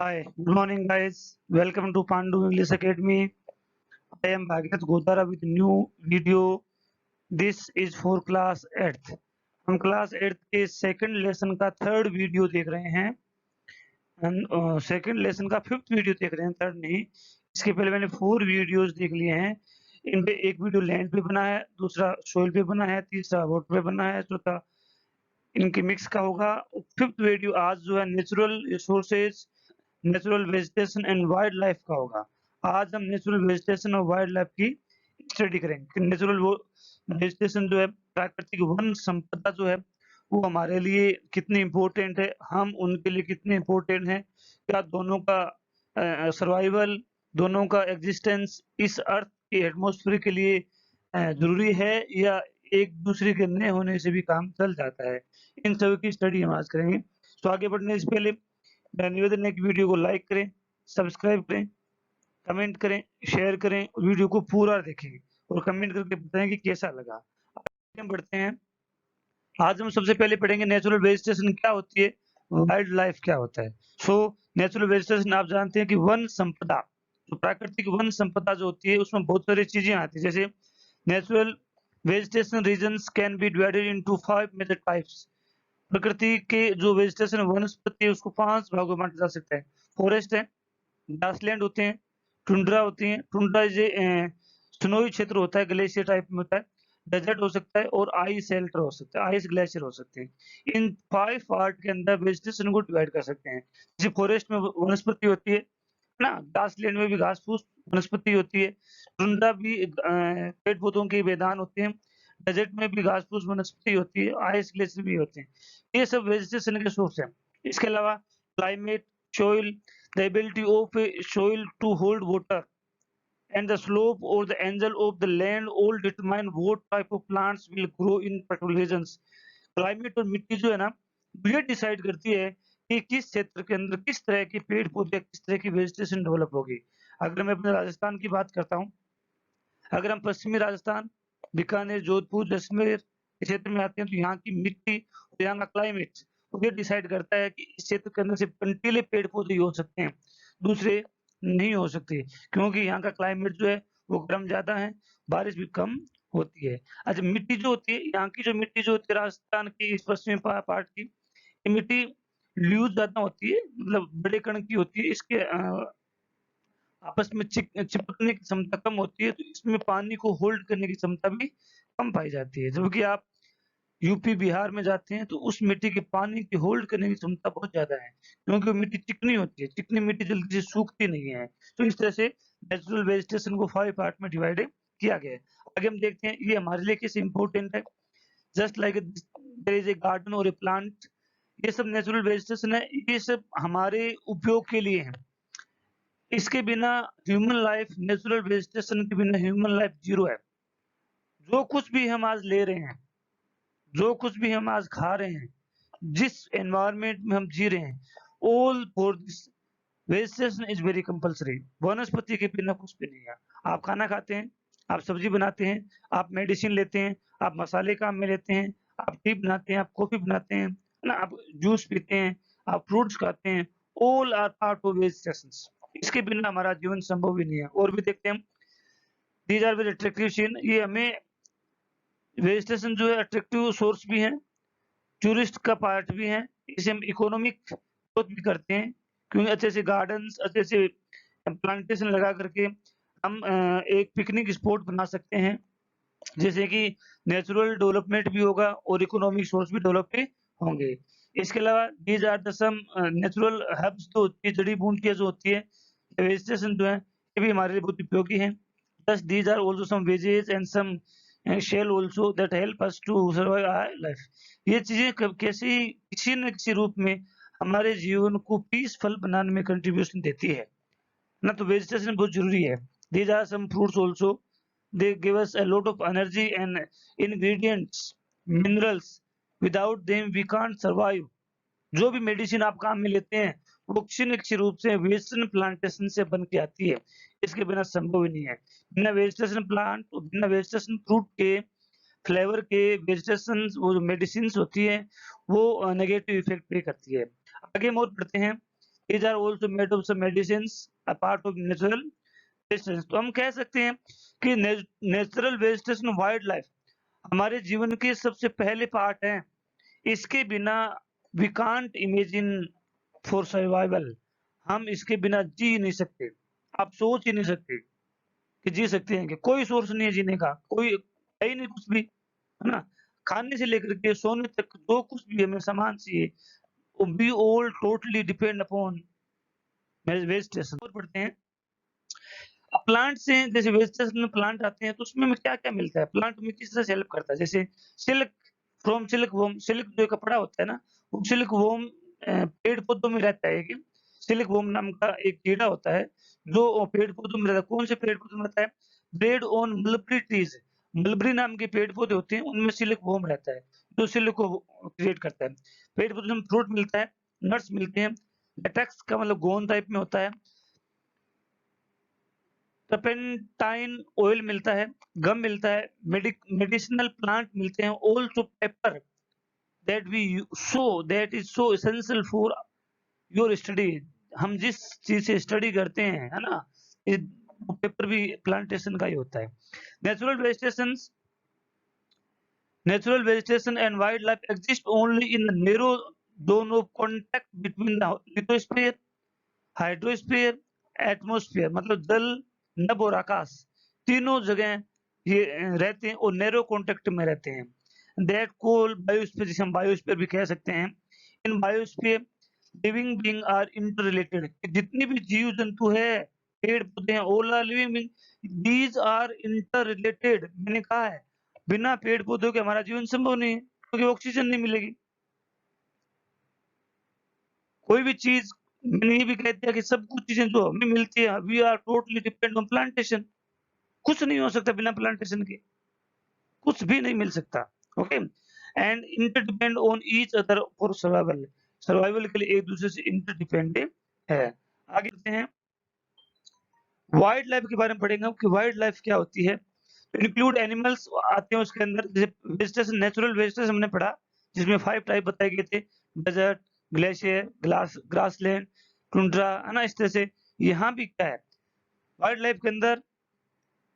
Hi, good morning, guys. Welcome to Pandu English Academy. I am Bhagirath Godara with new video. This is for class 8th. हम class 8th के second lesson का third video देख रहे हैं and second lesson का fifth video देख रहे हैं, थर्ड नहीं। इसके पहले मैंने 4 वीडियोस देख लिए हैं। इनपे एक वीडियो लैंड पे बना है, दूसरा सोइल पे बना है, तीसरा वाटर पे बना है, चौथा इनके मिक्स का होगा। फिफ्थ वीडियो आज जो है natural resources, natural vegetation and wild life का होगा। आज हम नेचुरल वेजिटेशन और वाइल्ड लाइफ की स्टडी करेंगे कि नेचुरल वो वेजिटेशन जो है, प्राकृतिक वन संपदा जो है, वो हमारे लिए कितनी इम्पोर्टेंट है, हम उनके लिए कितने इम्पोर्टेंट हैं, क्या दोनों का सर्वाइवल, दोनों का एग्जिस्टेंस इस अर्थ के एटमॉस्फेयर के लिए जरूरी है या एक दूसरे के न होने से भी काम चल जाता है। इन सभी की स्टडी हम आज करेंगे। तो आगे बढ़ने से पहले मेरा निवेदन है कि वीडियो को लाइक करें, सब्सक्राइब करें, कमेंट करें, शेयर करें, वीडियो को पूरा देखें और कमेंट करके बताएं कि कैसा लगा। आगे हम बढ़ते हैं। आज हम सबसे पहले पढ़ेंगे नेचुरल वेजिटेशन क्या होती है, वाइल्ड लाइफ क्या होता है। सो नेचुरल वेजिटेशन आप जानते हैं कि वन संपदा, जो प्राकृतिक वन संपदा जो होती है उसमें बहुत सारी चीजें आती है। जैसे natural vegetation regions can be divided into 5 major types. प्रकृति के जो वेजिटेशन वनस्पति है उसको 5 भागों में बांटा जा सकता है। फॉरेस्ट है, ग्रासलैंड होते हैं, टुंड्रा होती है। टुंड्रा जे स्नोई क्षेत्र होता है, ग्लेशियर टाइप में होता है। डेजर्ट हो सकता है और आइस शेल्टर हो सकता है, आइस ग्लेशियर हो सकते हैं। इन 5 पार्ट के अंदर वेजिटेशन को डिवाइड कर सकते हैं। जैसे फॉरेस्ट में वनस्पति होती है ना, ग्रासलैंड में भी घास फूस वनस्पति होती है। टुंड्रा भी पेड़ पौधों के मैदान होते हैं। डेजर्ट में भी घास फूस वनस्पति होती है, आइस ग्लेशियर भी होते हैं। ये सब वेजिटेशन के सोर्स हैं। इसके अलावा climate, soil, the ability of a soil to hold water, and the slope or the angle of the land all determine what type of plants will grow in particular regions. Climate और मिट्टी जो है ना, ये decide करती है कि किस क्षेत्र के अंदर किस तरह के पेड़ पौधे, किस तरह की वेजिटेशन डेवलप होगी। अगर मैं अपने राजस्थान की बात करता हूँ, अगर हम पश्चिमी राजस्थान, बीकानेर, जोधपुर, जैसलमेर के क्षेत्र में आते हैं, तो यहाँ की मिट्टी और यहाँ का क्लाइमेट ये डिसाइड करता है कि इस क्षेत्र के अंदर सिर्फ कंटीले पेड़ पौधे ही हो सकते हैं, दूसरे नहीं हो सकते, क्योंकि यहाँ का क्लाइमेट जो है वो गर्म ज्यादा है, बारिश भी कम होती है। अच्छा, मिट्टी जो होती है, यहाँ की जो मिट्टी जो होती है राजस्थान की इस पश्चिमी पार्ट की, ये मिट्टी लूज ज्यादा होती है, मतलब बड़े कण की होती है। इसके आपस में चिपकने की क्षमता कम होती है, तो इसमें पानी को होल्ड करने की क्षमता भी कम पाई जाती है। जबकि आप यूपी, बिहार में जाते हैं, तो उस मिट्टी के पानी की होल्ड करने की क्षमता बहुत ज़्यादा है, क्योंकि वो मिट्टी चिकनी होती है, चिकनी मिट्टी जल्दी से सूखती नहीं है। तो इस तरह से नेचुरल वेजिटेशन को 5 पार्ट में डिवाइड किया गया है। आगे हम देखते हैं ये हमारे लिए कैसे इम्पोर्टेंट है। Just like there is a garden और ए प्लांट, ये सब नेचुरल वेजिटेशन है, ये सब हमारे उपयोग के लिए है। इसके बिना ह्यूमन लाइफ, नेचुरल वेजिटेशन के बिना ह्यूमन लाइफ ज़ीरो है। जो कुछ भी हम आज ले रहे हैं, जो कुछ भी हम आज खा रहे हैं, जिस एनवायरनमेंट में हम जी रहे हैं, all for this vegetation is very compulsory. वनस्पति के बिना कुछ भी नहीं है। आप खाना खाते हैं, आप सब्ज़ी बनाते हैं, आप मेडिसिन लेते हैं, आप मसाले काम में लेते हैं, आप टी बनाते हैं, आप कॉफ़ी बनाते हैं, है ना? आप जूस पीते हैं, आप फ्रूट्स खाते हैं, all are part of vegetations. इसके बिना हमारा जीवन संभव ही नहीं है। और भी देखते हैं हम, these are very attractive scene, ये हमें वेजिटेशन जो है अट्रैक्टिव सोर्स भी है, टूरिस्ट का पार्ट भी है, इसे हम इकोनॉमिक ग्रोथ भी करते हैं, क्योंकि अच्छे से गार्डन्स, अच्छे से प्लांटेशन लगा करके हम एक पिकनिक स्पॉट बना सकते हैं, जैसे कि नेचुरल डेवलपमेंट भी होगा और इकोनॉमिक सोर्स भी डेवलप भी होंगे। इसके अलावा these are the some natural herbs जो होती है, जड़ी बूटियाँ जो होती है, वेजिटेशन जो है, ये भी हमारे लिए बहुत उपयोगी हैं। Thus these are also some veggies and some shell also that help us to survive our life. ये चीजें कैसी किसी न किसी रूप में हमारे जीवन को पीसफुल बनाने में कंट्रीब्यूशन देती है ना। तो वेजिटेशन बहुत जरूरी है। These are some fruits also. They give us a lot of energy and ingredients, minerals. Without them we can't survive. जो भी मेडिसिन आप काम में लेते हैं, वो किसी न किसी रूप से वेस्टर्न प्लांटेशन से बन के आती है। इसके बिना संभव ही नहीं है। बिना वेजिटेशन प्लांट और बिना वेजिटेशन फ्रूट के, फ्लेवर के, वेजिटेशन वो जो मेडिसिन्स होती है, वो नेगेटिव इफेक्ट प्ले करती है। आगे हम और पढ़ते हैं। these are also made of some medicines, a part of natural vegetation। तो हम कह सकते हैं कि नेचुरल वेजिटेशन वाइल्ड लाइफ हमारे जीवन के सबसे पहले पार्ट है। इसके बिना we can't imagine for survival, हम इसके बिना जी नहीं सकते। आप सोच ही नहीं सकते कि जी सकते हैं, कि कोई सोर्स नहीं है जीने का, कोई है ही नहीं कुछ भी, है ना? खाने से लेकर के सोने तक जो कुछ भी हमें सामान चाहिए, we all totally depend upon vegetation. और पढ़ते हैं प्लांट से, जैसे वेजिटेशन में प्लांट आते हैं तो उसमें हमें क्या-क्या मिलता है? प्लांट हमें किस तरह से हेल्प करता है? जैसे silk, from silk worm, silk जो कपड़ा होता है ना, वो सिल्क वर्म पेड़-पौधों में रहता है। एक सिल्क वर्म नाम का एक कीड़ा होता है, जो पेड़-पौधों में रहता है। कौन से पेड़-पौधों में रहता है? Bread on mulberry trees, mulberry नाम के पेड़-पौधे होते हैं, उनमें सिल्क वर्म रहता है, जो सिल्क को क्रिएट करता है। पेड़-पौधे में फ्रूट मिलता है, नट्स मिलते हैं, लेटेक्स का मतलब गोंद टाइप में होता है, टर्पेंटाइन ऑयल मिलता है, गम मिलता है, मेडिसिनल प्लांट मिलते हैं, also paper that we so that is so essential for your study. हम जिस चीज से स्टडी करते हैं, है ना, ये पेपर भी प्लांटेशन का ही होता है। Natural vegetation Natural vegetation and wildlife exist only in the narrow zone of contact between the lithosphere, hydrosphere, atmosphere, मतलब जल, नभ और आकाश, तीनों जगह ये रहते हैं और नैरो कॉन्टेक्ट में रहते हैं। दैट कोल बायोस्फीयर, जिसे हम बायोस्फीयर भी कह सकते हैं। In biosphere living being are interrelated, जितनी भी जीव जंतु है, पेड़ पौधे हैं, all are living being, these are interrelated. मैंने कहा है बिना पेड़ पौधों के हमारा जीवन संभव नहीं है, क्योंकि ऑक्सीजन नहीं मिलेगी। कोई भी चीज, मैंने ये भी कह दिया कि सब कुछ चीजें जो हमें मिलती है, we are totally depend on plantation. कुछ नहीं हो सकता बिना प्लांटेशन के, कुछ भी नहीं मिल सकता। Okay, and interdepend on each other for survival, survival के लिए एक दूसरे से इंटरडिपेंडेंट है। आगे बढ़ते हैं, वाइल्ड लाइफ के बारे में पढ़ेंगे हम कि वाइल्ड लाइफ क्या होती है। तो इंक्लूड एनिमल्स आते हैं उसके अंदर, जैसे वेजिटेशन, नेचुरल वेजिटेशन हमने पढ़ा, जिसमें 5 टाइप बताए गए थे, डेजर्ट, ग्लेशियर, ग्रासलैंड, टुंड्रा, है ना, इस तरह से। यहाँ भी क्या है, वाइल्ड लाइफ के अंदर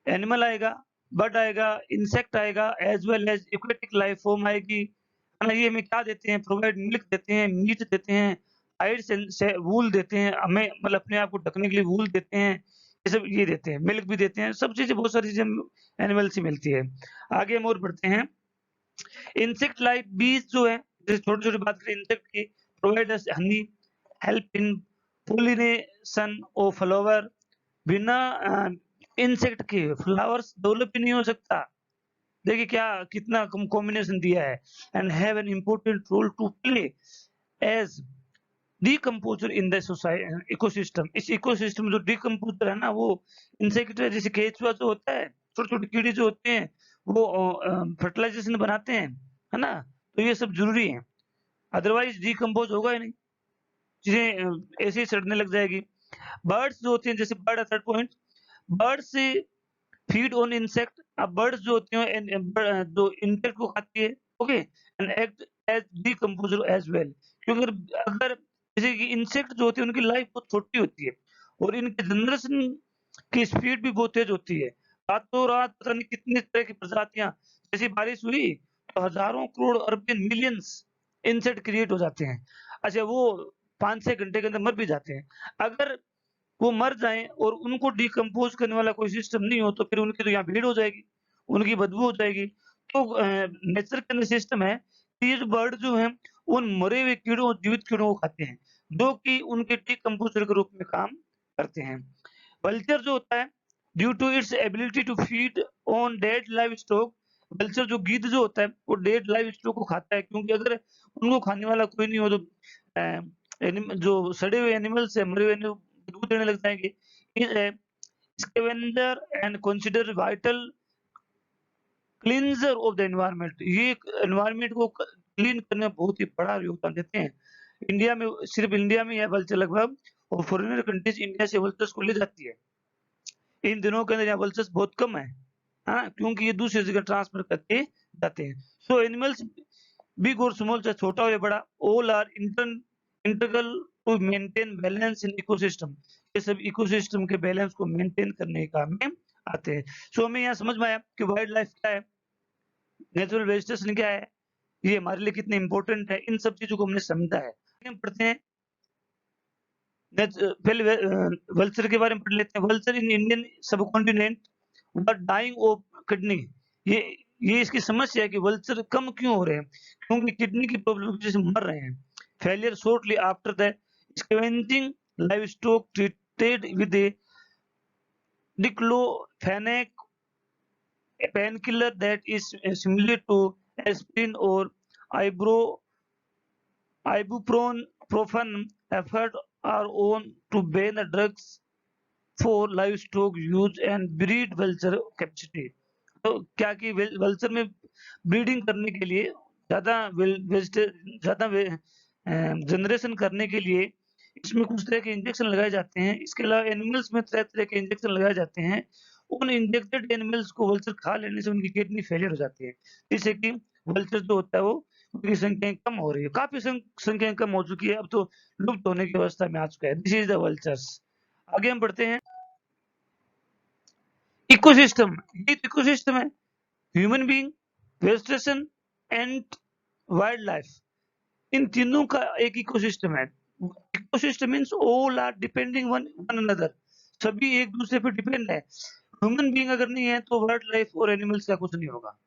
एनिमल आएगा, बर्ड आएगा, इंसेक्ट आएगा, as well as aquatic life form आएगी, है ना। ये हमें क्या देते हैं? प्रोवाइड मिल्क देते हैं, मीट देते हैं, हाइड्स से वूल देते हैं, हमें मतलब अपने आप को ढकने के लिए वूल देते हैं, ये सब ये देते हैं, मिल्क भी देते हैं, सब चीजें, बहुत सारी चीजें एनिमल से मिलती है। आगे हम और बढ़ते हैं, इंसेक्ट लाइफ बीज जो है, जैसे छोटे छोटे बात करें इंसेक्ट की, provide us honey, help in pollination of flower. बिना इंसेक्ट के फ्लावर्स डेवलप ही नहीं हो सकता। देखिए क्या कितना कॉम्बिनेशन दिया है। And have an important role to play as decomposer in the ecosystem. इस इकोसिस्टम में जो डिकम्पोजर है ना, वो इंसेक्ट है। जैसे केचुआ जो होता है, छोटे छोटे कीड़े जो होते हैं, वो फर्टिलाइजेशन बनाते हैं, है ना। तो ये सब जरूरी है, अदरवाइज डिकम्पोज होगा ही नहीं, चीजें ऐसे ही सड़ने लग जाएगी। बर्ड्स जो होते हैं, जैसे बर्ड है, third point, birds feed on insect. अब बर्ड्स जो होती हैं जो इंसेक्ट को खाती है, okay, and act as decomposer as well. क्योंकि अगर जैसे कि इंसेक्ट जो होती है, उनकी लाइफ बहुत छोटी होती है और इनके जनरेशन की स्पीड भी बहुत तेज होती है। रातों रात पता नहीं कितनी तरह की प्रजातियां, जैसी बारिश हुई तो हजारों crore Arabian millions insect create हो जाते हैं। अच्छा, वो 5-6 घंटे के अंदर मर भी जाते हैं। अगर वो मर जाएं और उनको डिकम्पोज करने वाला कोई सिस्टम नहीं हो, तो फिर उनकी तो यहाँ भीड़ हो जाएगी, उनकी बदबू हो जाएगी। तो नेचर के अंदर सिस्टम है कि ये जो बर्ड जो है, उन मरे हुए कीड़ों, जीवित कीड़ों को खाते हैं, जो कि उनके डिकम्पोजर के रूप में काम करते हैं। वल्चर जो होता है, due to its ability to feed on dead livestock, vulture जो गिद्ध जो होता है, वो डेड लाइव स्टॉक को खाता है, क्योंकि अगर उनको खाने वाला कोई नहीं हो तो जो सड़े हुए एनिमल्स है, मरे हुए दूध देने लग जाएंगे। Scavenger and consider vital cleanser of the environment, ये एनवायरनमेंट को क्लीन करने में बहुत ही बड़ा योगदान देते हैं। इंडिया में, सिर्फ इंडिया में यह वल्चर लगभग, और फॉरेनर कंट्रीज इंडिया से वल्चर्स को ले जाती है। इन दिनों के अंदर यहाँ वल्चर्स बहुत कम है, हाँ, क्योंकि ये दूसरी जगह ट्रांसफर करके जाते हैं। सो एनिमल्स बिग और स्मॉल, चाहे छोटा हो या बड़ा, all are integral to maintain balance in ecosystem. ये सब इकोसिस्टम के बैलेंस को मेंटेन करने के काम में आते हैं। सो हमें यहाँ समझ में आया कि वाइल्ड लाइफ क्या है, नेचुरल वेजिटेशन क्या है, ये हमारे लिए कितने इंपॉर्टेंट है, इन सब चीजों को हमने समझा है। हम पढ़ते हैं पहले वल्चर के बारे में पढ़ लेते हैं। Vulture in Indian subcontinent were dying of kidney. ये इसकी समस्या है कि वल्चर कम क्यों हो रहे हैं, क्योंकि किडनी की प्रॉब्लम की वजह से मर रहे हैं। Failure shortly after the scavenging live stock treated with A diclofenac, a painkiller that is similar to aspirin or ibuprofen effort are on to ban the drugs for livestock use and breed vulture capacity। तो क्या कि vulture में breeding करने के लिए ज्यादा generation करने के लिए इसमें कुछ तरह के इंजेक्शन लगाए जाते हैं। इसके अलावा एनिमल्स में तरह तरह के इंजेक्शन लगाए जाते हैं। उन इंजेक्टेड एनिमल्स को वल्चर खा लेने से उनकी किडनी फेलियर हो जाती है, जिससे कि वल्चर जो होता है वो उनकी संख्याएं कम हो रही है, काफी संख्याएं कम हो चुकी है, अब तो लुप्त होने की अवस्था में आ चुका है। This is the vultures. आगे हम बढ़ते हैं। इकोसिस्टम, ये इकोसिस्टम है human being, vegetation and wild life, इन तीनों का एक इकोसिस्टम है। Ecosystem means all are depending one another, सभी एक दूसरे पर डिपेंड है। ह्यूमन बीइंग अगर नहीं है तो वाइल्ड लाइफ और एनिमल्स का कुछ नहीं होगा।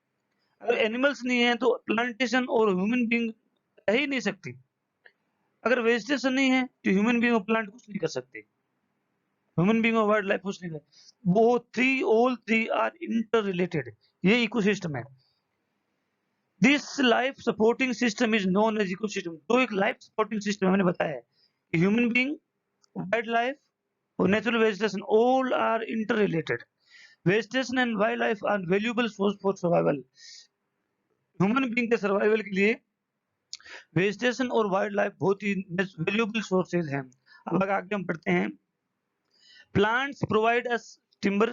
अगर एनिमल्स नहीं है तो प्लांटेशन और ह्यूमन बीइंग रह ही नहीं सकती। अगर वेजिटेशन नहीं है तो ह्यूमन बीइंग और प्लांट कुछ नहीं कर सकते, ह्यूमन बीइंग और वाइल्ड लाइफ कुछ नहीं कर। वो all three are interrelated, ये इकोसिस्टम है। This life supporting system is known as ecosystem. तो एक लाइफ सपोर्टिंग सिस्टम मैंने बताया है कि ह्यूमन बीइंग, वाइल्ड लाइफ और natural vegetation all are interrelated. Vegetation and wild life are valuable source for survival. Human being के survival के लिए वेजिटेशन और वाइल्ड लाइफ बहुत ही वैल्यूएबल सोर्सेज हैं। अब आगे हम पढ़ते हैं। Plants provide us timber.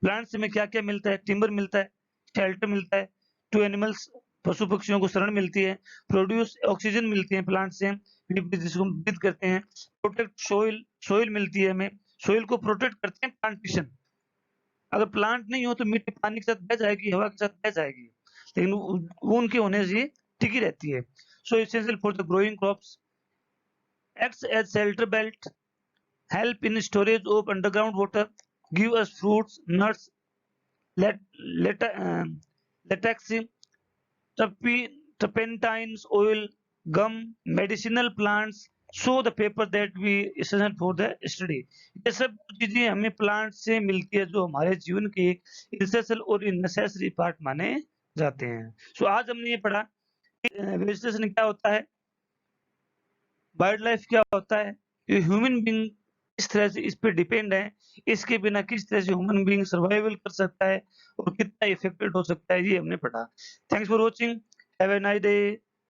Plants में क्या क्या मिलता है? टिम्बर मिलता है, शेल्टर मिलता है, टू एनिमल्स पशु पक्षियों को शरण मिलती है, प्रोड्यूस ऑक्सीजन मिलती है प्लांट से, जिसको हम ब्रीथ करते हैं, प्रोटेक्ट सोइल, सोइल मिलती है हमें, सोइल को प्रोटेक्ट करते हैं प्लांटेशन। अगर प्लांट नहीं हो तो मिट्टी पानी के साथ बह जाएगी, हवा के साथ बह जाएगी, लेकिन वो उनके होने से टिकी रहती है। So essential for the growing crops, acts as shelter belt, help in storage of underground water, give us fruits, nuts, latex, turpentines, oil, gum, medicinal plants, so the paper that we essential for the study। ये सब चीजें हमें plant से मिलती है जो हमारे जीवन के एसेंशियल और नेसेसरी पार्ट माने जाते हैं। सो आज हमने ये पढ़ा वेजिटेशन क्या होता है, वाइल्ड लाइफ क्या होता है, ये ह्यूमन बीइंग किस तरह से इस पे डिपेंड है, इसके बिना किस तरह से ह्यूमन बीइंग सर्वाइवल कर सकता है और कितना इफेक्टेड हो सकता है, ये हमने पढ़ा। Thanks for watching, have a nice day.